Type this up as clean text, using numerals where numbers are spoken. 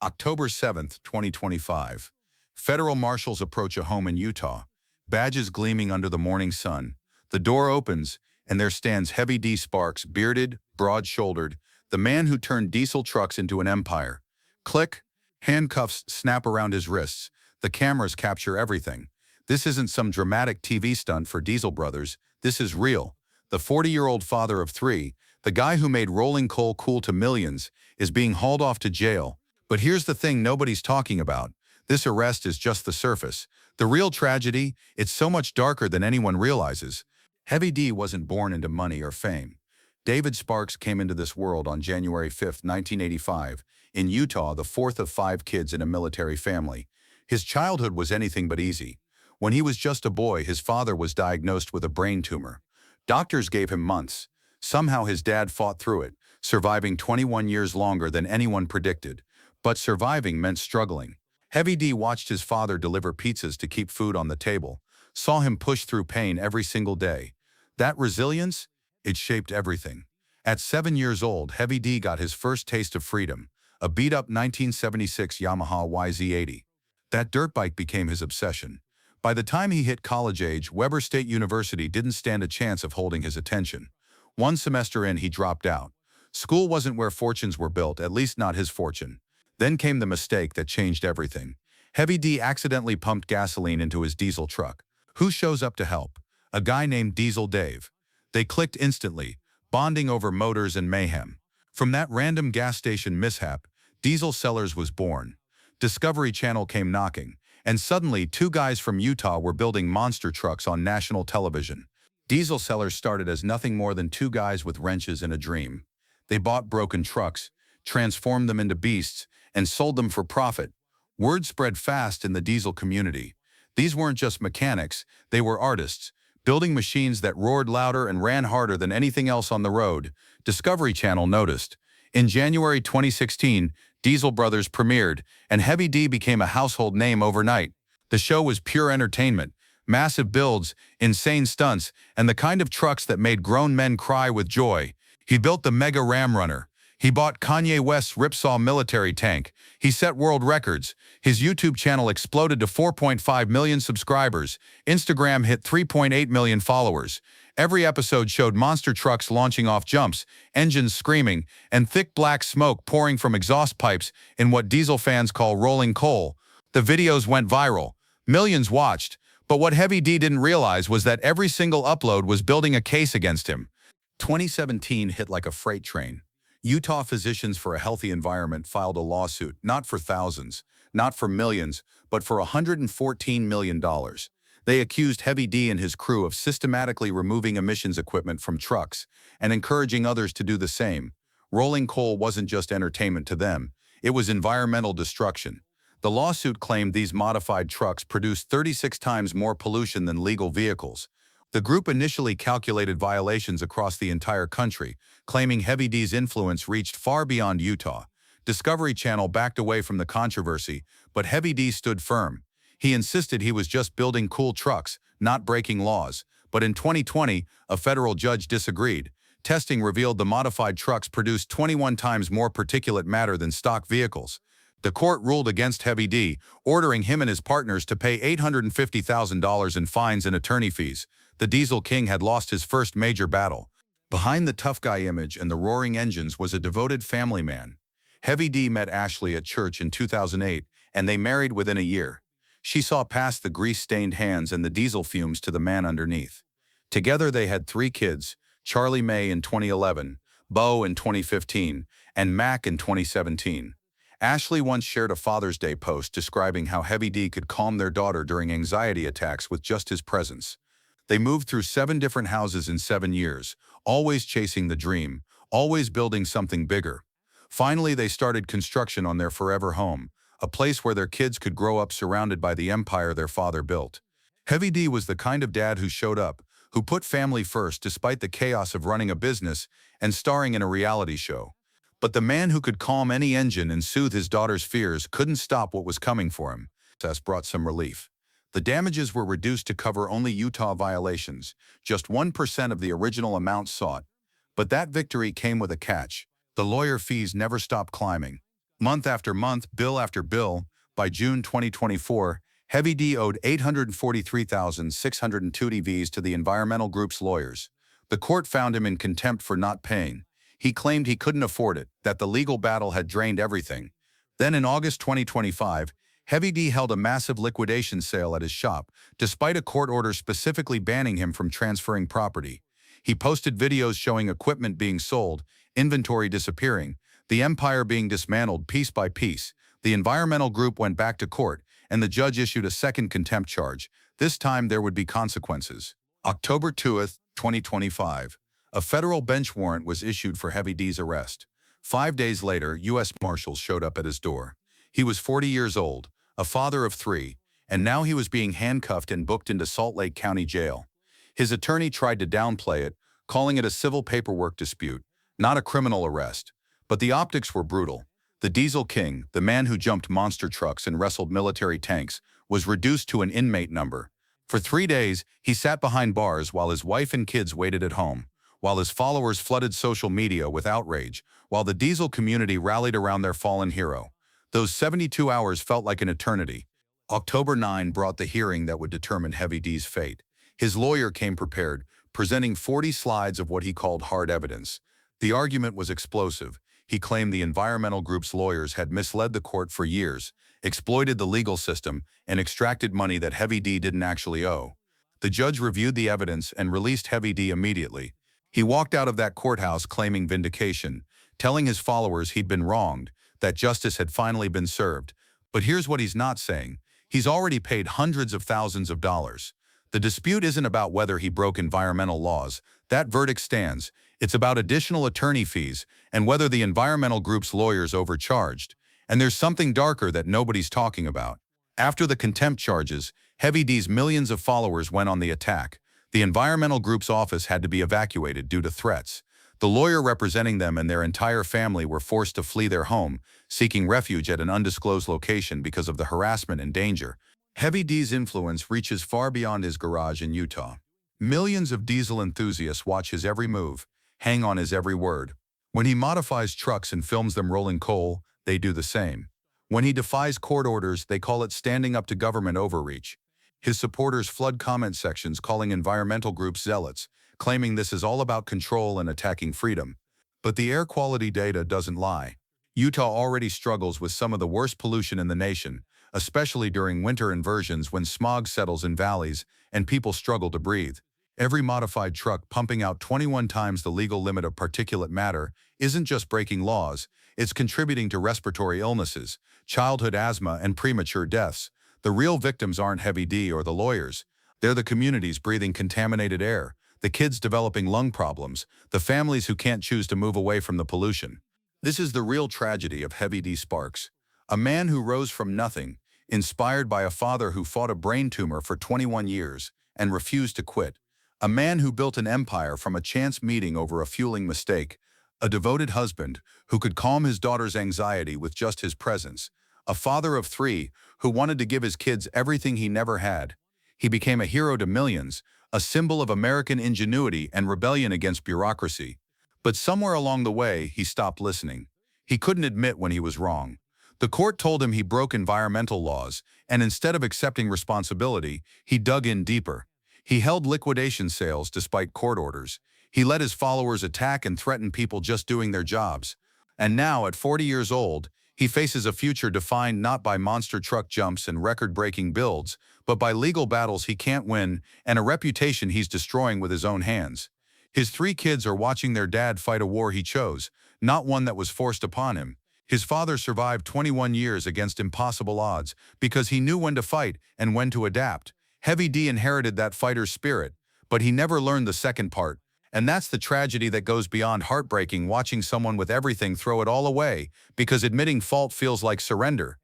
October 7th, 2025. Federal marshals approach a home in Utah, badges gleaming under the morning sun. The door opens, and there stands Heavy D. Sparks, bearded, broad-shouldered, the man who turned diesel trucks into an empire. Click, handcuffs snap around his wrists. The cameras capture everything. This isn't some dramatic TV stunt for Diesel Brothers. This is real. The 40-year-old father of three, the guy who made rolling coal cool to millions, is being hauled off to jail. But here's the thing nobody's talking about. This arrest is just the surface. The real tragedy, it's so much darker than anyone realizes. Heavy D wasn't born into money or fame. David Sparks came into this world on January 5, 1985, in Utah, the fourth of 5 kids in a military family. His childhood was anything but easy. When he was just a boy, his father was diagnosed with a brain tumor. Doctors gave him months. Somehow his dad fought through it, surviving 21 years longer than anyone predicted. But surviving meant struggling. Heavy D watched his father deliver pizzas to keep food on the table, saw him push through pain every single day. That resilience, it shaped everything. At 7 years old, Heavy D got his first taste of freedom, a beat-up 1976 Yamaha YZ80. That dirt bike became his obsession. By the time he hit college age, Weber State University didn't stand a chance of holding his attention. One semester in, he dropped out. School wasn't where fortunes were built, at least not his fortune. Then came the mistake that changed everything. Heavy D accidentally pumped gasoline into his diesel truck. Who shows up to help? A guy named Diesel Dave. They clicked instantly, bonding over motors and mayhem. From that random gas station mishap, Diesel Sellers was born. Discovery Channel came knocking, and suddenly 2 guys from Utah were building monster trucks on national television. Diesel Sellers started as nothing more than 2 guys with wrenches and a dream. They bought broken trucks, transformed them into beasts, and sold them for profit. Word spread fast in the diesel community. These weren't just mechanics, they were artists, building machines that roared louder and ran harder than anything else on the road. Discovery Channel noticed. In January 2016, Diesel Brothers premiered, and Heavy D became a household name overnight. The show was pure entertainment, massive builds, insane stunts, and the kind of trucks that made grown men cry with joy. He built the Mega Ram Runner. He bought Kanye West's Ripsaw military tank. He set world records. His YouTube channel exploded to 4.5 million subscribers. Instagram hit 3.8 million followers. Every episode showed monster trucks launching off jumps, engines screaming, and thick black smoke pouring from exhaust pipes in what diesel fans call rolling coal. The videos went viral. Millions watched. But what Heavy D didn't realize was that every single upload was building a case against him. 2017 hit like a freight train. Utah Physicians for a Healthy Environment filed a lawsuit, not for thousands, not for millions, but for $114 million. They accused Heavy D and his crew of systematically removing emissions equipment from trucks and encouraging others to do the same. Rolling coal wasn't just entertainment to them, it was environmental destruction. The lawsuit claimed these modified trucks produced 36 times more pollution than legal vehicles. The group initially calculated violations across the entire country, claiming Heavy D's influence reached far beyond Utah. Discovery Channel backed away from the controversy, but Heavy D stood firm. He insisted he was just building cool trucks, not breaking laws. But in 2020, a federal judge disagreed. Testing revealed the modified trucks produced 21 times more particulate matter than stock vehicles. The court ruled against Heavy D, ordering him and his partners to pay $850,000 in fines and attorney fees. The Diesel King had lost his first major battle. Behind the tough guy image and the roaring engines was a devoted family man. Heavy D met Ashley at church in 2008, and they married within a year. She saw past the grease-stained hands and the diesel fumes to the man underneath. Together they had 3 kids, Charlie May in 2011, Beau in 2015, and Mac in 2017. Ashley once shared a Father's Day post describing how Heavy D could calm their daughter during anxiety attacks with just his presence. They moved through 7 different houses in 7 years, always chasing the dream, always building something bigger. Finally, they started construction on their forever home, a place where their kids could grow up surrounded by the empire their father built. Heavy D was the kind of dad who showed up, who put family first despite the chaos of running a business and starring in a reality show. But the man who could calm any engine and soothe his daughter's fears couldn't stop what was coming for him. This brought some relief. The damages were reduced to cover only Utah violations, just 1% of the original amount sought. But that victory came with a catch. The lawyer fees never stopped climbing. Month after month, bill after bill, by June 2024, Heavy D owed 843,602 DVs to the environmental group's lawyers. The court found him in contempt for not paying. He claimed he couldn't afford it, that the legal battle had drained everything. Then in August 2025, Heavy D held a massive liquidation sale at his shop, despite a court order specifically banning him from transferring property. He posted videos showing equipment being sold, inventory disappearing, the empire being dismantled piece by piece. The environmental group went back to court, and the judge issued a second contempt charge. This time there would be consequences. October 2th, 2025. A federal bench warrant was issued for Heavy D's arrest. 5 days later, U.S. Marshals showed up at his door. He was 40 years old, a father of 3, and now he was being handcuffed and booked into Salt Lake County Jail. His attorney tried to downplay it, calling it a civil paperwork dispute, not a criminal arrest. But the optics were brutal. The Diesel King, the man who jumped monster trucks and wrestled military tanks, was reduced to an inmate number. For 3 days, he sat behind bars while his wife and kids waited at home, while his followers flooded social media with outrage, while the Diesel community rallied around their fallen hero. Those 72 hours felt like an eternity. October 9 brought the hearing that would determine Heavy D's fate. His lawyer came prepared, presenting 40 slides of what he called hard evidence. The argument was explosive. He claimed the environmental group's lawyers had misled the court for years, exploited the legal system, and extracted money that Heavy D didn't actually owe. The judge reviewed the evidence and released Heavy D immediately. He walked out of that courthouse claiming vindication, telling his followers he'd been wronged, that justice had finally been served. But here's what he's not saying. He's already paid hundreds of thousands of dollars. The dispute isn't about whether he broke environmental laws. That verdict stands. It's about additional attorney fees and whether the environmental group's lawyers overcharged. And there's something darker that nobody's talking about. After the contempt charges, Heavy D's millions of followers went on the attack. The environmental group's office had to be evacuated due to threats. The lawyer representing them and their entire family were forced to flee their home, seeking refuge at an undisclosed location because of the harassment and danger. Heavy D's influence reaches far beyond his garage in Utah. Millions of diesel enthusiasts watch his every move, hang on his every word. When he modifies trucks and films them rolling coal, they do the same. When he defies court orders, they call it standing up to government overreach. His supporters flood comment sections calling environmental groups zealots, claiming this is all about control and attacking freedom. But the air quality data doesn't lie. Utah already struggles with some of the worst pollution in the nation, especially during winter inversions when smog settles in valleys and people struggle to breathe. Every modified truck pumping out 21 times the legal limit of particulate matter isn't just breaking laws, it's contributing to respiratory illnesses, childhood asthma, and premature deaths. The real victims aren't Heavy D or the lawyers. They're the communities breathing contaminated air, the kids developing lung problems, the families who can't choose to move away from the pollution. This is the real tragedy of Heavy D Sparks, a man who rose from nothing, inspired by a father who fought a brain tumor for 21 years and refused to quit. A man who built an empire from a chance meeting over a fueling mistake. A devoted husband who could calm his daughter's anxiety with just his presence. A father of 3 who wanted to give his kids everything he never had. He became a hero to millions, a symbol of American ingenuity and rebellion against bureaucracy. But somewhere along the way, he stopped listening. He couldn't admit when he was wrong. The court told him he broke environmental laws, and instead of accepting responsibility, he dug in deeper. He held liquidation sales despite court orders. He let his followers attack and threaten people just doing their jobs. And now, at 40 years old, he faces a future defined not by monster truck jumps and record-breaking builds, but by legal battles he can't win and a reputation he's destroying with his own hands. His 3 kids are watching their dad fight a war he chose, not one that was forced upon him. His father survived 21 years against impossible odds because he knew when to fight and when to adapt. Heavy D inherited that fighter's spirit, but he never learned the second part. And that's the tragedy that goes beyond heartbreaking, watching someone with everything throw it all away because admitting fault feels like surrender.